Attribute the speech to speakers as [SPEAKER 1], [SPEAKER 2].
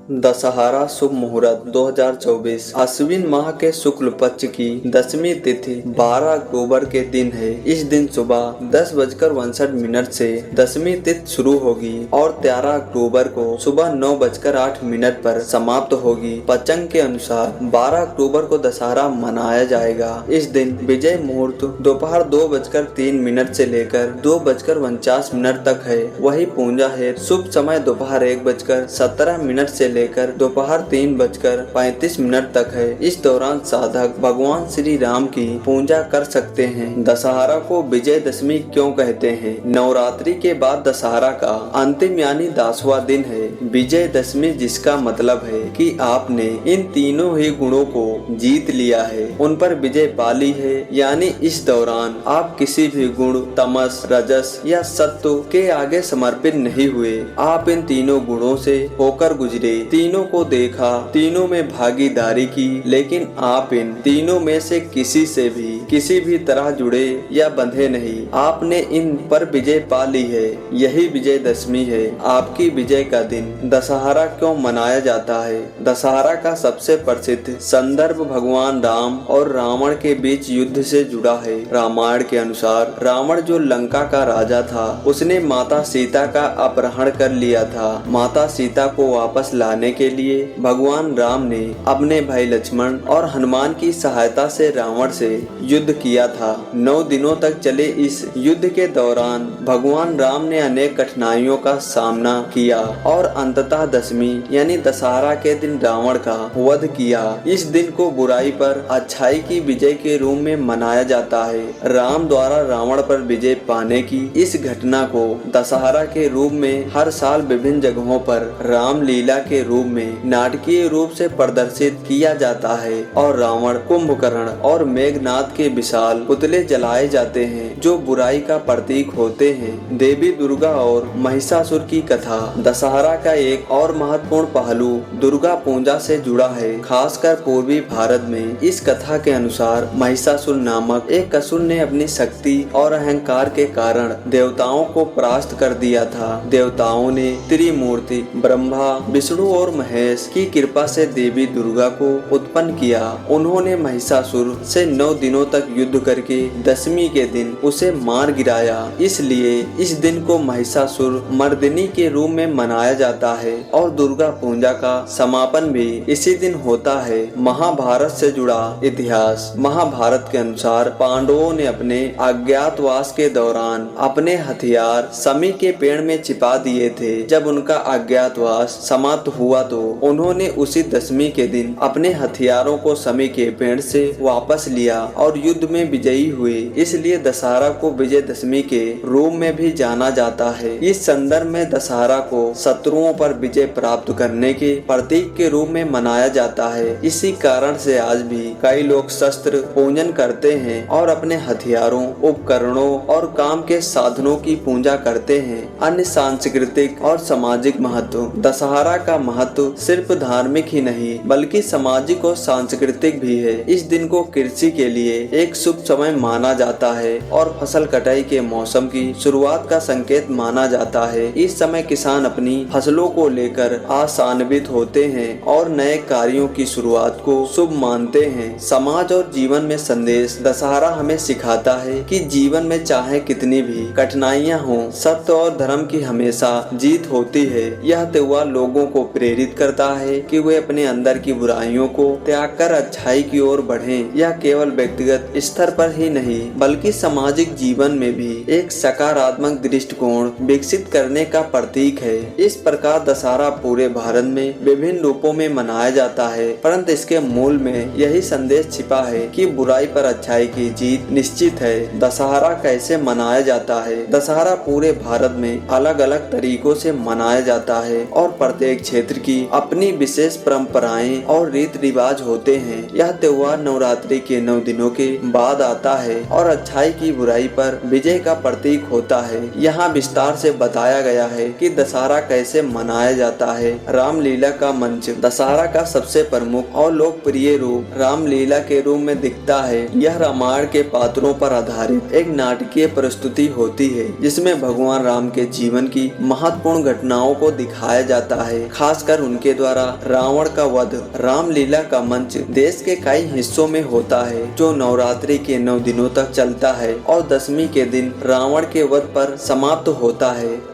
[SPEAKER 1] दशहरा शुभ मुहूर्त 2024 अश्विन माह के शुक्ल पक्ष की 10वीं तिथि 12 अक्टूबर के दिन है। इस दिन सुबह 10:59 से 10वीं तिथि शुरू होगी और 13 अक्टूबर को सुबह 9:08 पर समाप्त होगी। पंचांग के अनुसार 12 अक्टूबर को दशहरा मनाया जाएगा। इस दिन विजय मुहूर्त दोपहर 2:03 से लेकर 2:49 तक है। वही पूजा है शुभ समय दोपहर 1:17 से लेकर दोपहर 3:35 तक है। इस दौरान साधक भगवान श्री राम की पूजा कर सकते हैं। दशहरा को विजयदशमी क्यों कहते हैं? नवरात्रि के बाद दशहरा का अंतिम यानी 10वां दिन है। विजयदशमी जिसका मतलब है कि आपने इन तीनों ही गुणों को जीत लिया है, उन पर विजय पाली है। यानी इस दौरान आप किसी भी गुण तमस रजस या सत्व के आगे समर्पित नहीं हुए। आप इन तीनों गुणों से होकर गुजरे, तीनों को देखा, तीनों में भागीदारी की, लेकिन आप इन तीनों में से किसी से भी किसी भी तरह जुड़े या बंधे नहीं। आपने इन पर विजय पा ली है। यही विजयदशमी है, आपकी विजय का दिन। दशहरा क्यों मनाया जाता है? दशहरा का सबसे प्रसिद्ध संदर्भ भगवान राम और रावण के बीच युद्ध से जुड़ा है। रामायण के अनुसार रावण जो लंका का राजा था, उसने माता सीता का अपहरण कर लिया था। माता सीता को वापस लाने के लिए भगवान राम ने अपने भाई लक्ष्मण और हनुमान की सहायता से रावण से युद्ध किया था। 9 दिनों तक चले इस युद्ध के दौरान भगवान राम ने अनेक कठिनाइयों का सामना किया और अंततः दशमी यानी दशहरा के दिन रावण का वध किया। इस दिन को बुराई पर अच्छाई की विजय के रूप में मनाया जाता है। राम द्वारा रावण पर विजय पाने की इस घटना को दशहरा के रूप में हर साल विभिन्न जगहों पर रामलीला के रूप में नाटकीय रूप से प्रदर्शित किया जाता है और रावण, कुंभकर्ण और मेघनाद के विशाल पुतले जलाए जाते हैं जो बुराई का प्रतीक होते हैं। देवी दुर्गा और महिषासुर की कथा। दशहरा का एक और महत्वपूर्ण पहलू दुर्गा पूजा से जुड़ा है, खासकर पूर्वी भारत में। इस कथा के अनुसार महिषासुर नामक एक असुर ने अपनी शक्ति और अहंकार के कारण देवताओं को परास्त कर दिया था। देवताओं ने त्रिमूर्ति ब्रह्मा, विष्णु और महेश की कृपा से देवी दुर्गा को उत्पन्न किया। उन्होंने महिषासुर से 9 दिनों तक युद्ध करके दशमी के दिन उसे मार गिराया। इसलिए इस दिन को महिषासुर मर्दिनी के रूप में मनाया जाता है और दुर्गा पूजा का समापन भी इसी दिन होता है। महाभारत से जुड़ा इतिहास। महाभारत के अनुसार पांडवों ने अपने अज्ञातवास के दौरान अपने हथियार समी के पेड़ में छिपा दिए थे। जब उनका अज्ञातवास समाप्त हुआ तो उन्होंने उसी दशमी के दिन अपने हथियारों को समी के पेड़ से वापस लिया और युद्ध में विजयी हुए। इसलिए दशहरा को विजयदशमी के रूप में भी जाना जाता है। इस संदर्भ में दशहरा को शत्रुओं पर विजय प्राप्त करने के प्रतीक के रूप में मनाया जाता है। इसी कारण से आज भी कई लोग शस्त्र पूजन करते हैं और अपने हथियारों, उपकरणों और काम के साधनों की पूजा करते हैं। अन्य सांस्कृतिक और सामाजिक महत्व। दशहरा का महत्व सिर्फ धार्मिक ही नहीं बल्कि सामाजिक और सांस्कृतिक भी है। इस दिन को कृषि के लिए एक शुभ समय माना जाता है और फसल कटाई के मौसम की शुरुआत का संकेत माना जाता है। इस समय किसान अपनी फसलों को लेकर आशान्वित होते हैं और नए कार्यों की शुरुआत को शुभ मानते हैं। समाज और जीवन में संदेश। दशहरा हमें सिखाता है कि जीवन में चाहे कितनी भी कठिनाइयां हों, सत्य और धर्म की हमेशा जीत होती है। यह त्योहार लोगों को प्रेरित करता है कि वे अपने अंदर की बुराइयों को त्याग कर अच्छाई की ओर बढ़ें। यह केवल व्यक्तिगत स्तर पर ही नहीं बल्कि सामाजिक जीवन में भी एक सकारात्मक दृष्टिकोण विकसित करने का प्रतीक है। इस प्रकार दशहरा पूरे भारत में विभिन्न रूपों में मनाया जाता है, परंतु इसके मूल में यही संदेश छिपा है कि बुराई पर अच्छाई की जीत निश्चित है। दशहरा कैसे मनाया जाता है? दशहरा पूरे भारत में अलग अलग तरीकों से मनाया जाता है और प्रत्येक क्षेत्र की अपनी विशेष परंपराएं और रीति रिवाज होते हैं। यह त्योहार नवरात्रि के 9 दिनों के बाद आता है और अच्छाई की बुराई पर विजय का प्रतीक होता है। यहाँ विस्तार से बताया गया है कि दशहरा कैसे मनाया जाता है। रामलीला का मंच। दशहरा का सबसे प्रमुख और लोकप्रिय रूप रामलीला के रूप में दिखता है। यह रामायण के पात्रों पर आधारित एक नाटकीय प्रस्तुति होती है, जिसमें भगवान राम के जीवन की महत्वपूर्ण घटनाओं को दिखाया जाता है, खासकर उनके द्वारा रावण का वध। रामलीला का मंच देश के कई हिस्सों में होता है, जो नवरात्रि के 9 दिनों तक चलता है और दशमी के दिन रावण के वध पर समाप्त होता है।